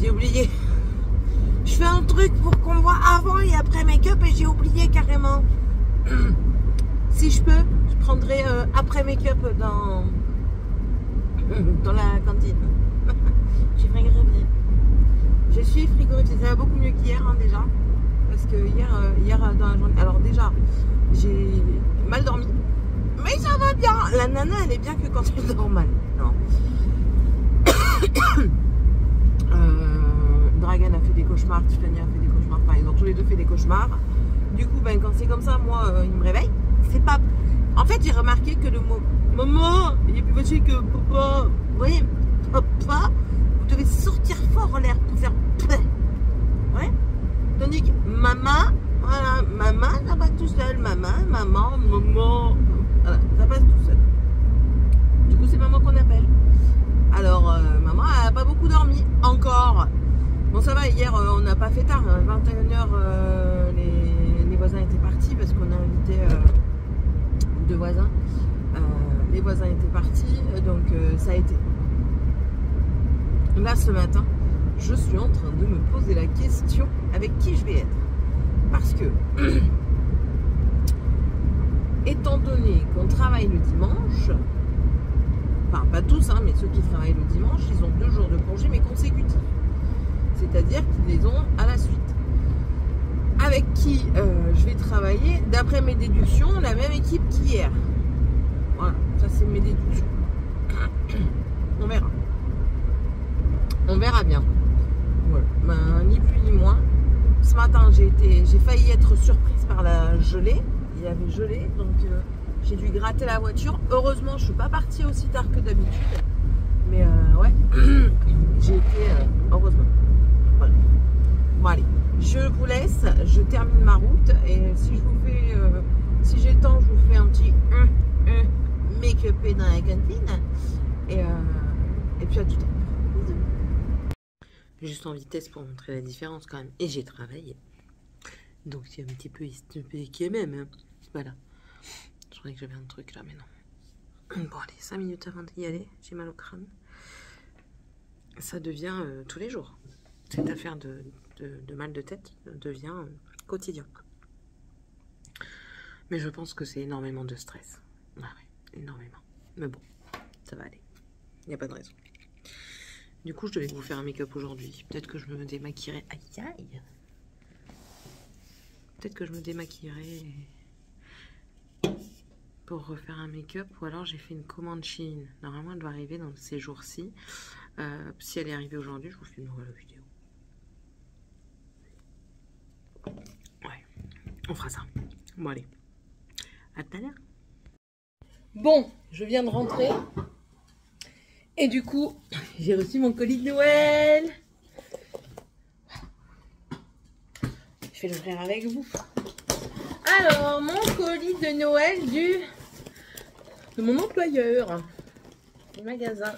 J'ai oublié. Je fais un truc pour qu'on voit avant et après make-up et j'ai oublié carrément. Si je peux, je prendrai après make-up dans la cantine. J'ai frigorifié. Je suis frigorifiée. Ça va beaucoup mieux qu'hier hein, déjà. Parce que hier dans la journée. Alors déjà, j'ai mal dormi. Mais ça va bien. La nana, elle est bien que quand elle dort mal. Non. Dragan a fait des cauchemars, Tiffany a fait des cauchemars, enfin ils ont tous les deux fait des cauchemars. Du coup, ben, quand c'est comme ça, moi, il me réveille. C'est pas. En fait, j'ai remarqué que le mot maman, il est plus facile que papa. Vous voyez, papa, vous devez sortir fort en l'air pour faire. Ouais. Tandis que maman, voilà, maman, ça passe tout seul. Maman, voilà, ça passe tout seul. Du coup, c'est maman qu'on appelle. Alors, maman a pas beaucoup dormi, encore. Bon, ça va, hier, on n'a pas fait tard. 21h, les voisins étaient partis parce qu'on a invité deux voisins. Les voisins étaient partis, donc ça a été. Là, ce matin, je suis en train de me poser la question avec qui je vais être. Parce que, étant donné qu'on travaille le dimanche, enfin pas tous, hein, mais ceux qui travaillent le dimanche, ils ont 2 jours de congé, mais consécutifs. C'est-à-dire qu'ils les ont à la suite. Avec qui je vais travailler, d'après mes déductions, la même équipe qu'hier. Voilà, ça c'est mes déductions. On verra. On verra bien. Voilà. Ben, ni plus ni moins. Ce matin, j'ai failli être surprise par la gelée. Il y avait gelée, donc j'ai dû gratter la voiture. Heureusement, je ne suis pas partie aussi tard que d'habitude. Mais ouais, j'ai été heureusement. Voilà. Bon allez, je vous laisse. Je termine ma route et si je vous fais, si j'ai le temps, je vous fais un petit make-up dans la cantine. Et puis à tout à l'heure. Bisous. Juste en vitesse pour montrer la différence quand même. Et j'ai travaillé. Donc il y a un petit peu qui est même. Hein. Voilà. Je croyais que j'avais un truc là, mais non. Bon allez, 5 minutes avant d'y aller, j'ai mal au crâne. Ça devient tous les jours. Cette affaire de mal de tête devient quotidien. Mais je pense que c'est énormément de stress. Ah ouais, énormément. Mais bon, ça va aller. Il n'y a pas de raison. Du coup, je devais vous faire un make-up aujourd'hui. Peut-être que je me démaquillerai. Aïe aïe. Peut-être que je me démaquillerai pour refaire un make-up. Ou alors j'ai fait une commande Chine. Normalement, elle doit arriver dans ces jours-ci. Si elle est arrivée aujourd'hui, je vous filmerai la vidéo. Ouais, on fera ça. Bon, allez. À tout à l'heure. Bon, je viens de rentrer. Et du coup, j'ai reçu mon colis de Noël. Je vais l'ouvrir avec vous. Alors, mon colis de Noël de mon employeur. Du magasin.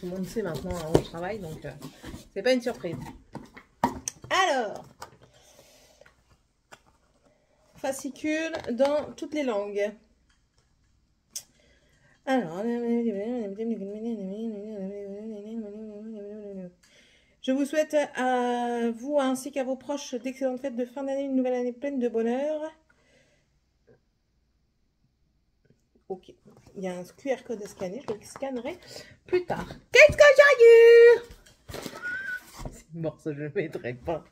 Tout le monde sait maintenant où je travaille, donc c'est pas une surprise. Alors, fascicule dans toutes les langues. Alors, je vous souhaite à vous ainsi qu'à vos proches d'excellentes fêtes de fin d'année, une nouvelle année pleine de bonheur. Ok, il y a un QR code à scanner, je le scannerai plus tard. Qu'est-ce que j'ai eu? C'est mort, ça je ne le mettrai pas.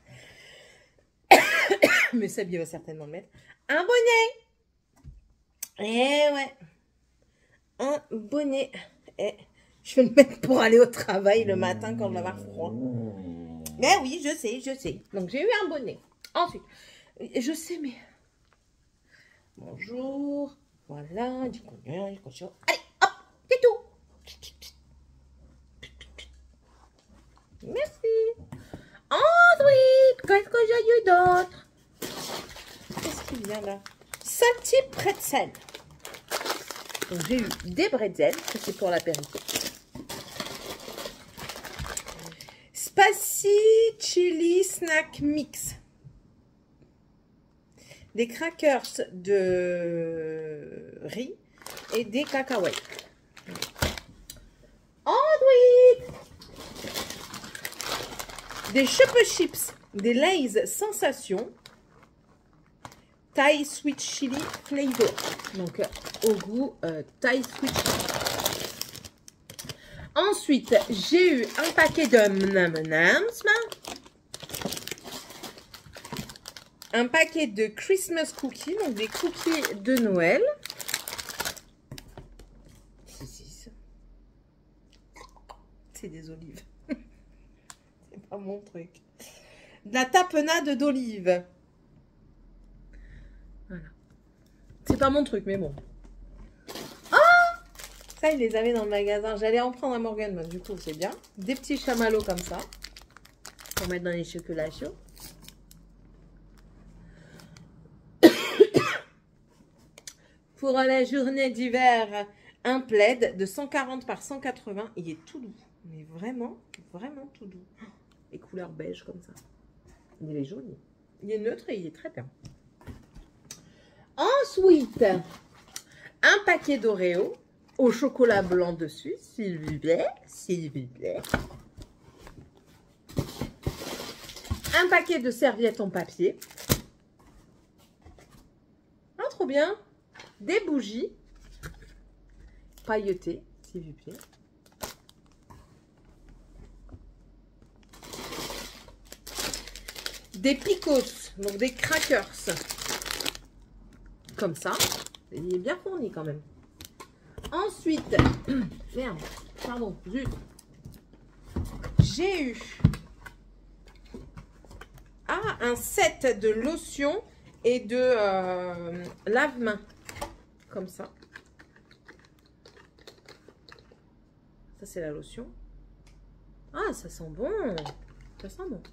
Mais Sabi va certainement le mettre. Un bonnet. Eh ouais. Un bonnet. Et je vais le mettre pour aller au travail le matin quand on va avoir froid. Mais oui, je sais. Donc j'ai eu un bonnet. Ensuite, je sais, mais... Bonjour. Voilà, du cognard. Allez, hop, c'est tout. Merci. Ensuite, qu'est-ce que j'ai eu d'autre? Qu'est-ce qu'il y a là? Salty pretzel. Donc j'ai eu des bretzels, ça c'est pour l'apéritif. Spicy chili snack mix. Des crackers de riz et des cacahuètes. Ensuite, Des Chupa Chips, des Lay's Sensation, Thai Sweet Chili Flavor. Donc, au goût Thai Sweet Chili. Ensuite, j'ai eu un paquet de M&M's. Un paquet de Christmas Cookies, donc des cookies de Noël. C'est des olives. C'est pas mon truc. De la tapenade d'olives. Voilà. C'est pas mon truc, mais bon. Ah! Ça, ils les avaient dans le magasin. J'allais en prendre à Morgan, mais du coup, c'est bien. Des petits chamallows comme ça. Pour mettre dans les chocolats chauds. Pour la journée d'hiver, un plaid de 140 par 180. Il est tout doux. Mais vraiment, vraiment tout doux. Les couleurs beige comme ça. Il est joli. Il est neutre et il est très bien. Ensuite, un paquet d'Oreo au chocolat blanc dessus, s'il vous plaît. S'il vous plaît. Un paquet de serviettes en papier. Ah, trop bien. Des bougies pailletées, s'il vous plaît. Des picos, donc des crackers. Comme ça. Il est bien fourni quand même. Ensuite, merde, pardon, zut. J'ai eu un set de lotion et de lave-main. Comme ça. Ça, c'est la lotion. Ah, ça sent bon. Ça sent bon.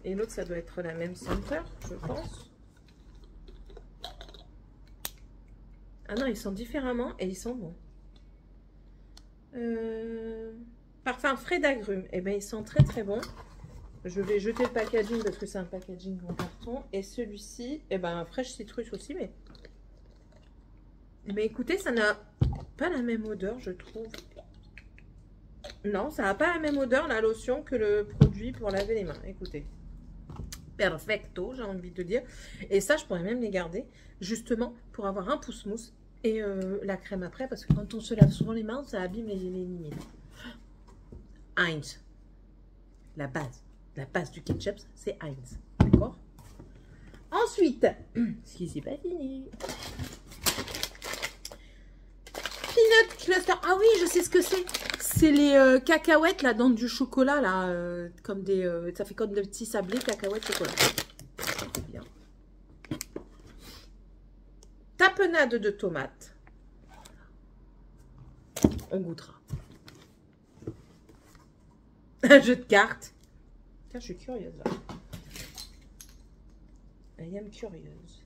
Et l'autre, ça doit être la même senteur, je pense. Ah non, ils sentent différemment et ils sont bons. Parfum frais d'agrumes. Eh bien, ils sont très très bons. Je vais jeter le packaging parce que c'est un packaging en carton. Et celui-ci, eh ben, fraîche citrus aussi, mais... Mais écoutez, ça n'a pas la même odeur, je trouve. Non, ça n'a pas la même odeur, la lotion, que le produit pour laver les mains. Écoutez. Perfecto, j'ai envie de dire. Et ça, je pourrais même les garder, justement, pour avoir un pouce-mousse et la crème après. Parce que quand on se lave souvent les mains, ça abîme les mines. Heinz. La base du ketchup, c'est Heinz. D'accord? Ensuite, ce qui c'est pas fini... Peanut cluster. Ah oui, je sais ce que c'est. C'est les cacahuètes là dans du chocolat là, comme des, ça fait comme des petits sablés cacahuètes chocolat. Bien. Tapenade de tomates. On goûtera. Un jeu de cartes. Tiens, je suis curieuse là. I am curieuse.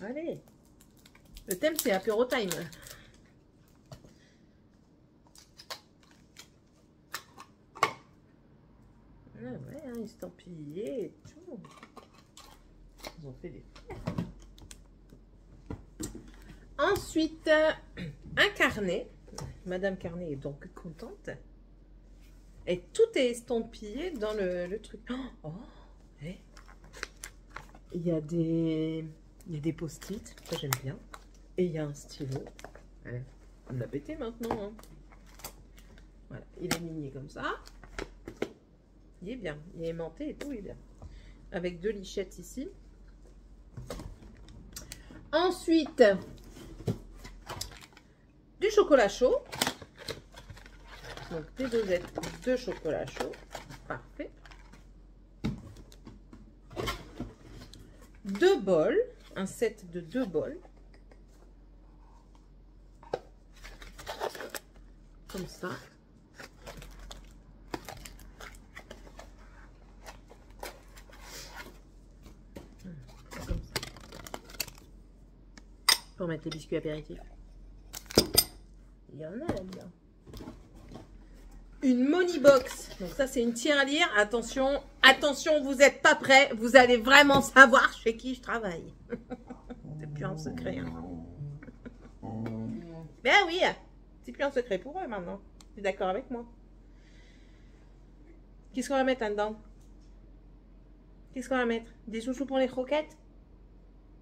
Allez, le thème c'est apéro time. Ah ouais, hein, estampillé et tout. Ils ont fait des... Ensuite, un carnet. Madame Carnet est donc contente. Et tout est estampillé dans le truc. Oh, hey. Il y a des... Il y a des post-it, ça j'aime bien. Et il y a un stylo. Allez, on l'a pété maintenant. Hein. Voilà, il est migné comme ça. Il est bien. Il est aimanté et tout, il est bien. Avec 2 lichettes ici. Ensuite, du chocolat chaud. Donc des dosettes de chocolat chaud. Parfait. 2 bols. Un set de 2 bols. Comme ça. Comme ça. Pour mettre les biscuits apéritifs. Il y en a là-dedans. Une money box Donc ça, c'est une tirelire. Attention, attention, vous n'êtes pas prêts. Vous allez vraiment savoir chez qui je travaille. C'est plus un secret. Hein. Ben oui, c'est plus un secret pour eux maintenant. Tu es d'accord avec moi? Qu'est-ce qu'on va mettre là-dedans? Qu'est-ce qu'on va mettre? Des chouchous pour les croquettes?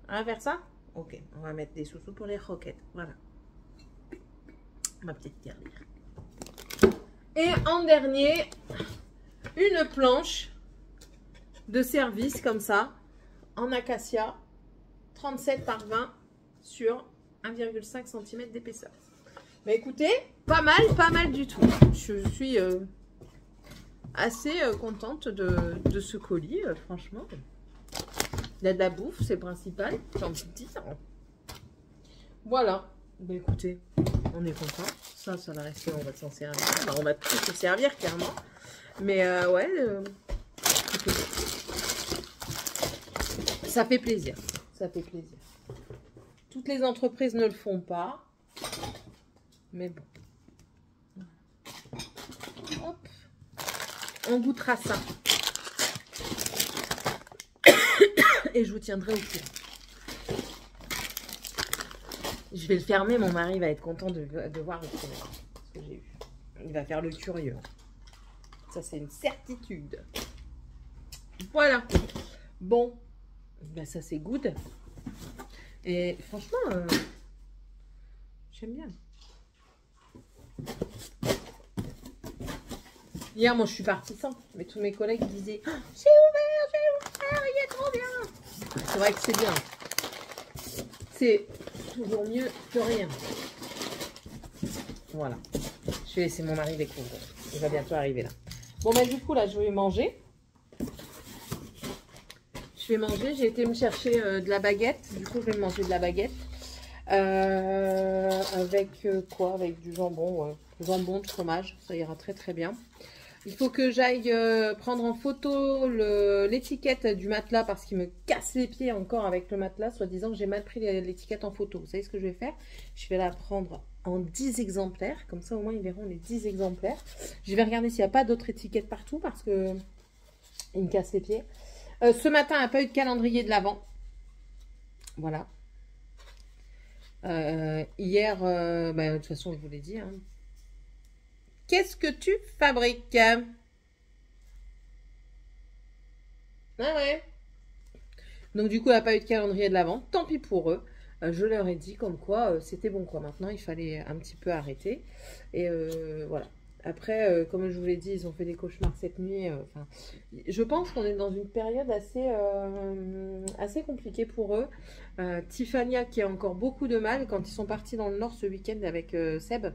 On va faire ça? Ok, on va mettre des chouchous pour les croquettes. Voilà. Ma petite tirelire. Et en dernier, une planche de service comme ça, en acacia, 37 par 20 sur 1,5 cm d'épaisseur. Mais écoutez, pas mal du tout. Je suis assez contente de ce colis, franchement. Il y a de la bouffe, c'est principal, j'ai envie de dire. Voilà. Ben écoutez, on est content. Ça va rester, on va s'en servir. Enfin, on va tout se servir, clairement. Mais ouais, ça fait plaisir. Ça fait plaisir. Toutes les entreprises ne le font pas. Mais bon. Hop. On goûtera ça. Et je vous tiendrai au courant. Je vais le fermer, mon mari va être content de voir ce que j'ai eu. Il va faire le curieux. Ça, c'est une certitude. Voilà. Bon. Ben, ça, c'est good. Et franchement, j'aime bien. Hier, moi, je suis partie sans. Mais tous mes collègues disaient oh, « C'est ouvert, il est trop bien !» C'est vrai que c'est bien. C'est toujours mieux que rien. Voilà. Je vais laisser mon mari découvrir. Il va bientôt arriver là. Bon, bah du coup, là, je vais manger. J'ai été me chercher de la baguette. Du coup, je vais manger de la baguette. Avec quoi? Avec du jambon. Jambon de fromage. Ça ira très très bien. Il faut que j'aille prendre en photo l'étiquette du matelas parce qu'il me casse les pieds encore avec le matelas, soi-disant que j'ai mal pris l'étiquette en photo. Vous savez ce que je vais faire? Je vais la prendre en 10 exemplaires, comme ça au moins ils verront les 10 exemplaires. Je vais regarder s'il n'y a pas d'autres étiquettes partout parce que il me casse les pieds. Ce matin, il n'y a pas eu de calendrier de l'Avent. Voilà. Hier, bah, de toute façon, je vous l'ai dit, hein. Qu'est-ce que tu fabriques? Ah ouais. Donc du coup, il n'y a pas eu de calendrier de l'Avent. Tant pis pour eux. Je leur ai dit comme quoi c'était bon quoi. Maintenant, il fallait un petit peu arrêter. Et voilà. Après, comme je vous l'ai dit, ils ont fait des cauchemars cette nuit. Enfin, je pense qu'on est dans une période assez compliquée pour eux. Tiffania qui a encore beaucoup de mal quand ils sont partis dans le nord ce week-end avec Seb.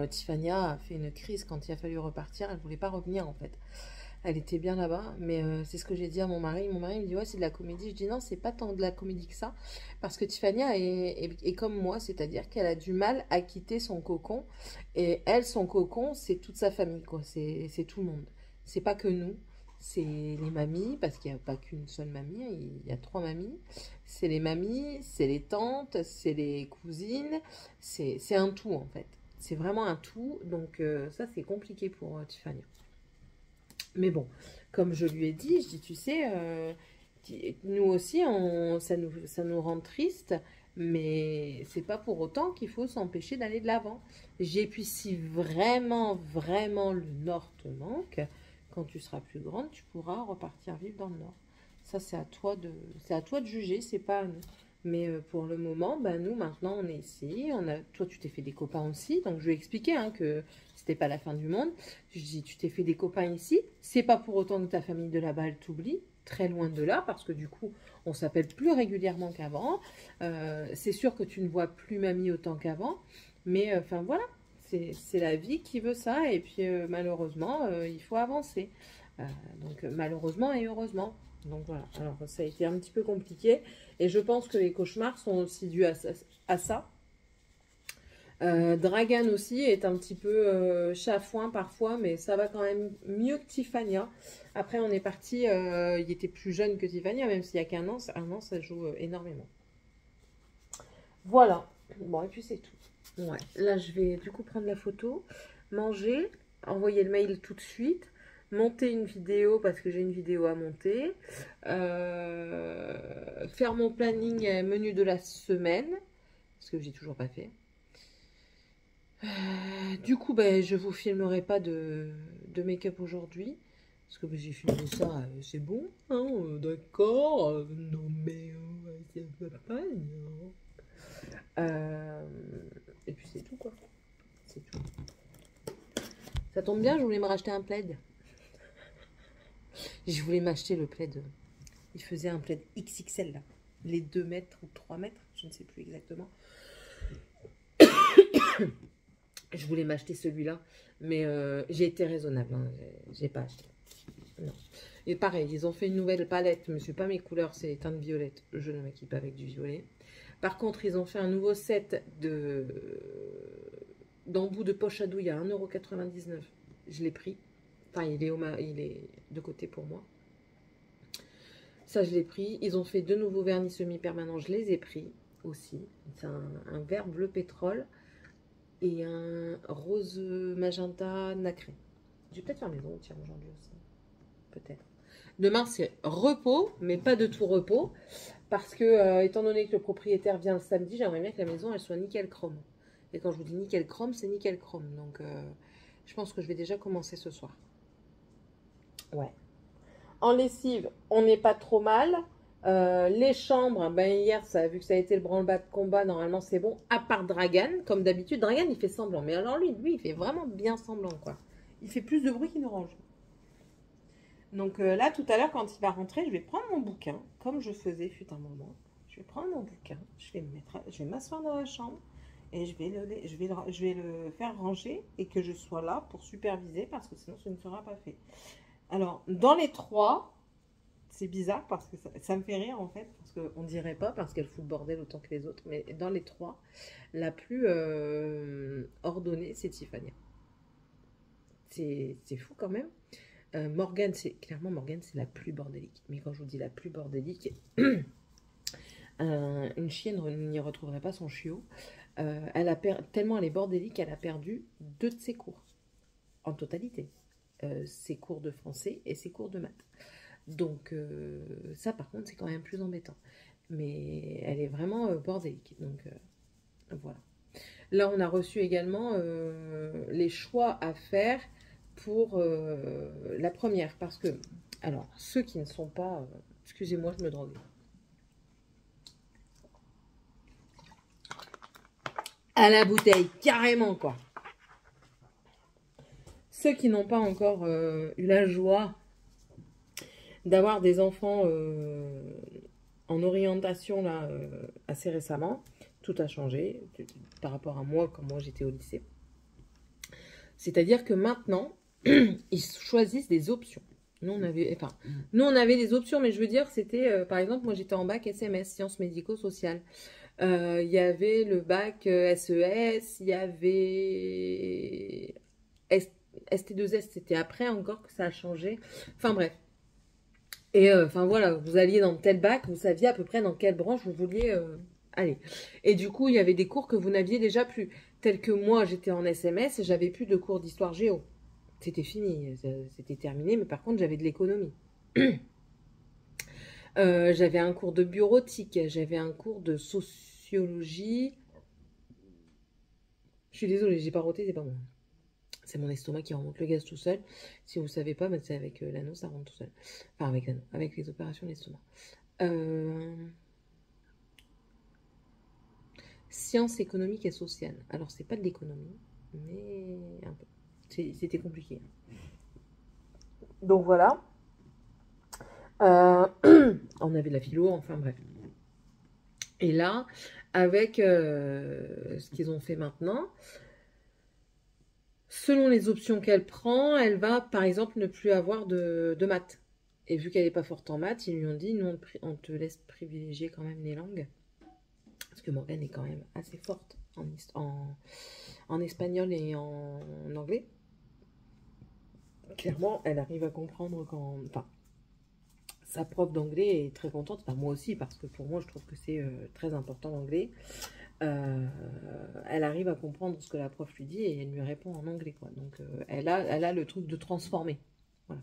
Tiffania a fait une crise quand il a fallu repartir. Elle ne voulait pas revenir en fait. Elle était bien là-bas, mais c'est ce que j'ai dit à mon mari. Mon mari me dit ouais, c'est de la comédie. Je dis non, c'est pas tant de la comédie que ça, parce que Tiffania est comme moi, c'est-à-dire qu'elle a du mal à quitter son cocon. Et elle, son cocon, c'est toute sa famille, quoi. C'est tout le monde. C'est pas que nous, c'est les mamies, parce qu'il n'y a pas qu'une seule mamie, il y a 3 mamies. C'est les mamies, c'est les tantes, c'est les cousines, c'est un tout en fait. C'est vraiment un tout, donc ça c'est compliqué pour Tiffania. Mais bon, comme je lui ai dit, je dis, tu sais, nous aussi, ça nous rend triste, mais c'est pas pour autant qu'il faut s'empêcher d'aller de l'avant. Et puis si vraiment, vraiment le Nord te manque, quand tu seras plus grande, tu pourras repartir vivre dans le Nord. Ça, c'est à toi de juger, c'est pas à nous. Mais pour le moment, ben, nous, maintenant, on est ici. Toi, tu t'es fait des copains aussi. Donc, je lui ai expliqué hein, que c'était pas la fin du monde. Je dis, tu t'es fait des copains ici. C'est pas pour autant que ta famille de là-bas, elle t'oublie. Très loin de là, parce que du coup, on s'appelle plus régulièrement qu'avant. C'est sûr que tu ne vois plus mamie autant qu'avant. Mais, enfin, voilà. C'est la vie qui veut ça. Et puis, malheureusement, il faut avancer. Donc, malheureusement et heureusement. Donc voilà, alors ça a été un petit peu compliqué et je pense que les cauchemars sont aussi dus à ça. Dragan aussi est un petit peu chafouin parfois, mais ça va quand même mieux que Tiffania. Après on est parti, il était plus jeune que Tiffania, même s'il n'y a qu'un an, ça joue énormément. Voilà, bon et puis c'est tout. Ouais, là je vais du coup prendre la photo, manger envoyer le mail tout de suite, monter une vidéo parce que j'ai une vidéo à monter, faire mon planning menu de la semaine, parce que j'ai toujours pas fait. Du coup, ben, je vous filmerai pas de make-up aujourd'hui. Parce que ben, j'ai filmé ça, c'est bon. Hein, d'accord. Non, mais ça va pas, non. Et puis c'est tout, quoi. C'est tout. Ça tombe bien, je voulais me racheter un plaid. Je voulais m'acheter le plaid. Il faisait un plaid XXL, là. Les 2 mètres ou 3 mètres, je ne sais plus exactement. Je voulais m'acheter celui-là, mais j'ai été raisonnable. Hein. J'ai pas acheté. Non. Et pareil, ils ont fait une nouvelle palette, mais c'est pas mes couleurs, c'est les teintes violettes. Je ne m'équipe pas avec du violet. Par contre, ils ont fait un nouveau set d'embout de poche à douille à 1,99 €. Je l'ai pris. Enfin, il est de côté pour moi. Ça, je l'ai pris. Ils ont fait 2 nouveaux vernis semi-permanents. Je les ai pris aussi. C'est un vert bleu pétrole et un rose magenta nacré. Je vais peut-être faire mes ongles aujourd'hui aussi. Peut-être. Demain, c'est repos, mais pas de tout repos. Parce que, étant donné que le propriétaire vient le samedi, j'aimerais bien que la maison, elle soit nickel chrome. Et quand je vous dis nickel chrome, c'est nickel chrome. Donc, je pense que je vais déjà commencer ce soir. Ouais. En lessive, on n'est pas trop mal. Les chambres, ben hier, vu que ça a été le branle-bas de combat, normalement c'est bon. À part Dragan, comme d'habitude, Dragan il fait semblant. Mais alors lui, il fait vraiment bien semblant, quoi. Il fait plus de bruit qu'il ne range. Donc là, tout à l'heure, quand il va rentrer, je vais prendre mon bouquin, comme je faisais fut un moment. Je vais prendre mon bouquin, je vais m'asseoir dans la chambre et je vais le faire ranger et que je sois là pour superviser parce que sinon, ce ne sera pas fait. Alors, dans les 3, c'est bizarre parce que ça me fait rire en fait, parce qu'on ne dirait pas parce qu'elle fout le bordel autant que les autres, mais dans les 3, la plus ordonnée, c'est Tiffany. C'est fou quand même. Morgane, clairement Morgane, c'est la plus bordélique. Mais quand je vous dis la plus bordélique, une chienne n'y retrouverait pas son chiot. Tellement elle est bordélique, elle a perdu 2 de ses cours en totalité. Ses cours de français et ses cours de maths. Donc ça par contre c'est quand même plus embêtant. Mais elle est vraiment bordélique. Donc voilà. Là on a reçu également les choix à faire pour la première. Parce que, alors ceux qui ne sont pas... excusez-moi, je me drogue. À la bouteille, carrément quoi. Ceux qui n'ont pas encore eu la joie d'avoir des enfants en orientation là assez récemment, tout a changé par rapport à moi quand moi j'étais au lycée. C'est-à-dire que maintenant, ils choisissent des options. Nous on avait des options, mais je veux dire, c'était par exemple, moi j'étais en bac SMS, sciences médico-sociales. Il y avait le bac SES, il y avait ST2S, c'était après encore que ça a changé. Enfin bref. Et enfin voilà, vous alliez dans tel bac, vous saviez à peu près dans quelle branche vous vouliez aller. Et du coup, il y avait des cours que vous n'aviez déjà plus. Tels que moi, j'étais en SMS et j'avais plus de cours d'histoire géo. C'était fini, c'était terminé, mais par contre, j'avais de l'économie. J'avais un cours de bureautique, j'avais un cours de sociologie. Je suis désolée, j'ai pas roté, c'est pas moi. C'est mon estomac qui remonte le gaz tout seul. Si vous ne savez pas, c'est avec l'anneau, ça remonte tout seul. Enfin, avec l'anneau, avec les opérations de l'estomac. Sciences économiques et sociales. Alors, c'est pas de l'économie, mais un peu. C'était compliqué. Donc, voilà. On avait de la philo, enfin bref. Et là, avec ce qu'ils ont fait maintenant... Selon les options qu'elle prend, elle va par exemple ne plus avoir de maths. Et vu qu'elle n'est pas forte en maths, ils lui ont dit, nous on te laisse privilégier quand même les langues. Parce que Morgane est quand même assez forte en espagnol et en anglais. Clairement, elle arrive à comprendre quand... Enfin, sa prof d'anglais est très contente. Enfin, moi aussi, parce que pour moi, je trouve que c'est très important l'anglais. elle arrive à comprendre ce que la prof lui dit et elle lui répond en anglais, quoi. Donc, elle a le truc de transformer. Voilà.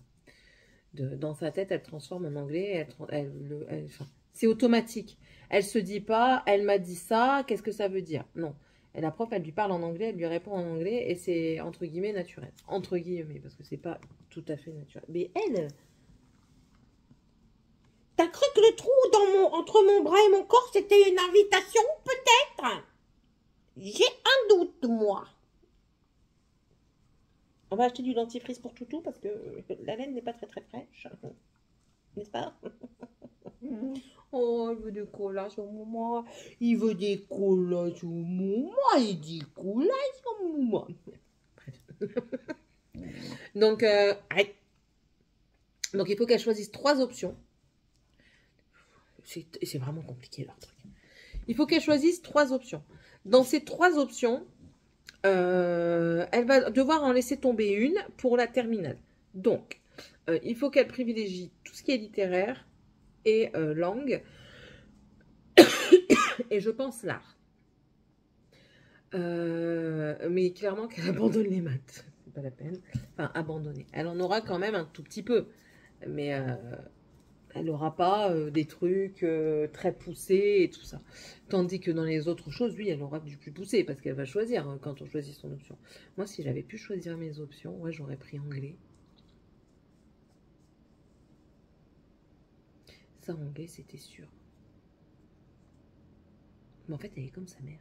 Dans sa tête, elle transforme en anglais. Enfin, c'est automatique. Elle se dit pas, elle m'a dit ça, qu'est-ce que ça veut dire? Non. Et la prof, elle lui parle en anglais, elle lui répond en anglais et c'est entre guillemets naturel. Entre guillemets, parce que c'est pas tout à fait naturel. Mais elle... T'as cru que le trou entre mon bras et mon corps, c'était une invitation, peut-être? J'ai un doute, moi. On va acheter du dentifrice pour Toutou parce que la laine n'est pas très très fraîche. N'est-ce pas? Oh, il veut des collations, maman. Il veut des collations, maman. Il dit collations, maman. Donc, donc, il faut qu'elle choisisse 3 options. C'est vraiment compliqué leur truc. Il faut qu'elle choisisse 3 options. Dans ces 3 options, elle va devoir en laisser tomber une pour la terminale. Donc, il faut qu'elle privilégie tout ce qui est littéraire et langue. Et je pense l'art. Mais clairement qu'elle abandonne les maths. C'est pas la peine. Enfin, abandonner. Elle en aura quand même un tout petit peu. Mais... elle n'aura pas des trucs très poussés et tout ça. Tandis que dans les autres choses, oui, elle aura du plus poussé parce qu'elle va choisir hein, quand on choisit son option. Moi, si j'avais pu choisir mes options, ouais, j'aurais pris anglais. Ça, anglais, c'était sûr. Mais en fait, elle est comme sa mère.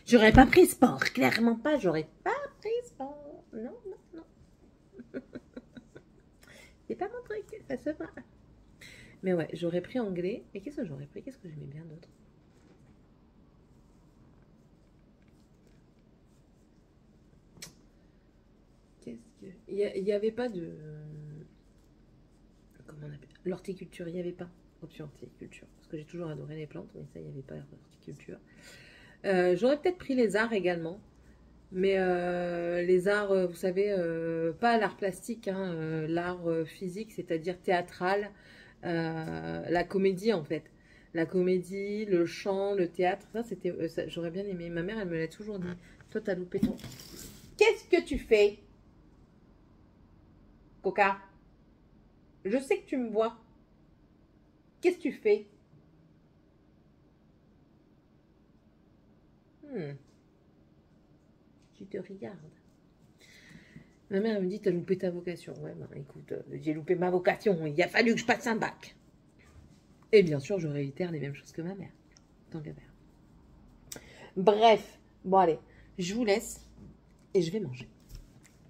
J'aurais pas pris sport, clairement pas. J'aurais pas pris sport. Non, non, non. C'est pas mon truc, ça se voit. Mais ouais, j'aurais pris anglais. Et qu'est-ce que j'aurais pris? Qu'est-ce que j'aimais bien d'autre? Il n'y avait pas de... Comment on appelle? L'horticulture, il n'y avait pas option horticulture. Parce que j'ai toujours adoré les plantes, mais ça, il n'y avait pas l'horticulture. J'aurais peut-être pris les arts également. Mais les arts, vous savez, pas l'art plastique, hein, l'art physique, c'est-à-dire théâtral, la comédie en fait. La comédie, le chant, le théâtre, ça c'était, j'aurais bien aimé. Ma mère, elle me l'a toujours dit. Toi, t'as loupé ton... Qu'est-ce que tu fais, Coca? Je sais que tu me vois. Qu'est-ce que tu fais? Tu te regardes. Ma mère elle me dit, t'as loupé ta vocation. Ouais, ben écoute, j'ai loupé ma vocation. Il a fallu que je passe un bac. Et bien sûr, je réitère les mêmes choses que ma mère. Tant qu'à faire. Bref, bon allez, je vous laisse et je vais manger.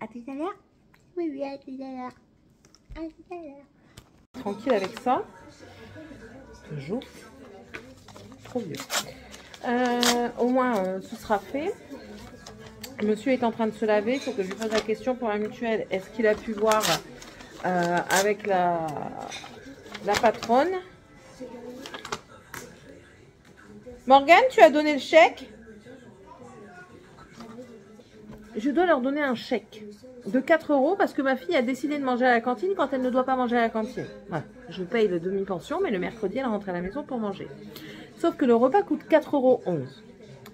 À tout à l'heure. Oui, oui, à tout à l'heure. À tout à l'heure. Tranquille avec ça. Toujours. Trop vieux. Au moins, ce sera fait. Monsieur est en train de se laver. Il faut que je lui pose la question pour la mutuelle. Est-ce qu'il a pu voir avec la patronne? Morgane, tu as donné le chèque? Je dois leur donner un chèque de 4 € parce que ma fille a décidé de manger à la cantine quand elle ne doit pas manger à la cantine. Voilà. Je paye le demi-pension, mais le mercredi, elle rentre à la maison pour manger. Sauf que le repas coûte 4,11 €.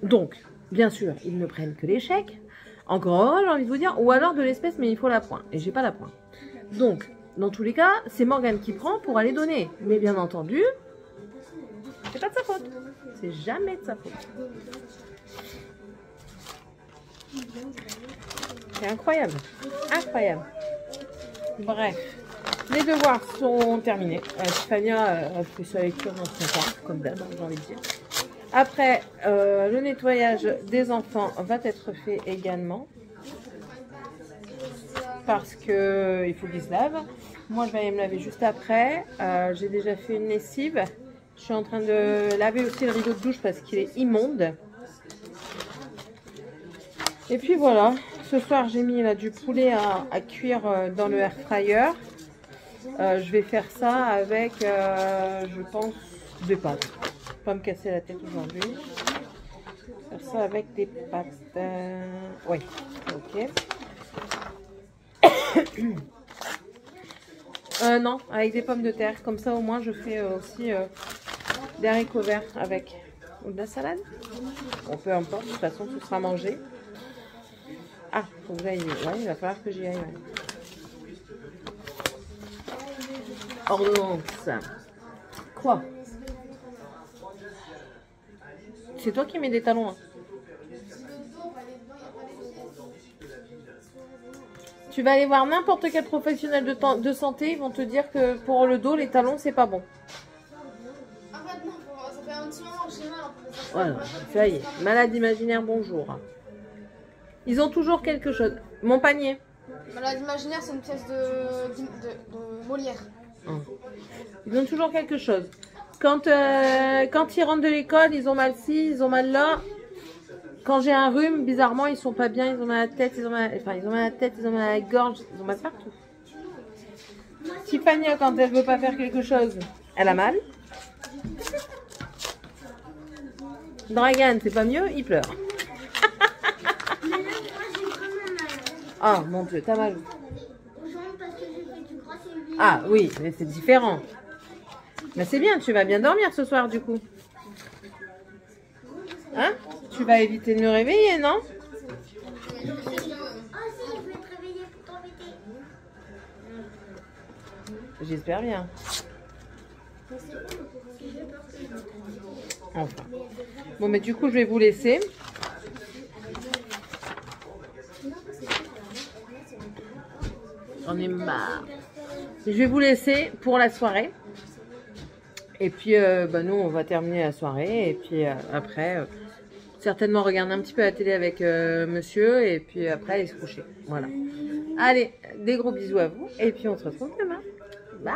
Donc, bien sûr, ils ne prennent que les chèques. Encore, j'ai envie de vous dire, ou alors de l'espèce, mais il faut la pointe. Et j'ai pas la pointe. Donc, dans tous les cas, c'est Morgane qui prend pour aller donner. Mais bien entendu, c'est pas de sa faute. C'est jamais de sa faute. C'est incroyable. Incroyable. Bref. Les devoirs sont terminés. Fania a fait sa lecture dans son temps, comme d'hab, j'ai envie de dire. Après, le nettoyage des enfants va être fait également. Parce que il faut qu'ils se lavent. Moi, je vais aller me laver juste après. J'ai déjà fait une lessive. Je suis en train de laver aussi le rideau de douche parce qu'il est immonde. Et puis voilà. Ce soir, j'ai mis là, du poulet à cuire dans le air fryer. Je vais faire ça avec, je pense, des pâtes. Pas me casser la tête aujourd'hui. Faire ça avec des pâtes. Oui, ok. Non, avec des pommes de terre. Comme ça, au moins, je fais aussi des haricots verts avec. Ou de la salade? Bon, peu importe, de toute façon, tout sera mangé. Ah, faut que j'aille. Ouais, il va falloir que j'y aille. Ouais. Ordonnance. Quoi? C'est toi qui mets des talons. Hein. Tu vas aller voir n'importe quel professionnel de santé, ils vont te dire que pour le dos, les talons, c'est pas bon. En fait, non, ça fait un petit moment que j'ai mal. Voilà, ça y est. Malade imaginaire, bonjour. Ils ont toujours quelque chose. Mon panier. Malade imaginaire, c'est une pièce de Molière. Ils ont toujours quelque chose. Quand ils rentrent de l'école, ils ont mal ci, ils ont mal là. Quand j'ai un rhume, bizarrement, ils sont pas bien, ils ont mal à la tête, ils ont mal à la tête, ils ont mal à la gorge, ils ont mal partout. Tiffany, quand elle veut pas faire quelque chose, elle a mal. Dragan, c'est pas mieux, il pleure. Ah, mon Dieu, t'as mal. Ah oui, mais c'est différent. Mais c'est bien, tu vas bien dormir ce soir du coup. Hein? Tu vas éviter de me réveiller, non? J'espère bien. Enfin. Bon, mais du coup, je vais vous laisser. J'en ai marre. Je vais vous laisser pour la soirée. Et puis, nous, on va terminer la soirée. Et puis, après, certainement regarder un petit peu la télé avec monsieur. Et puis, après, aller se coucher. Voilà. Allez, des gros bisous à vous. Et puis, on se retrouve demain. Bye!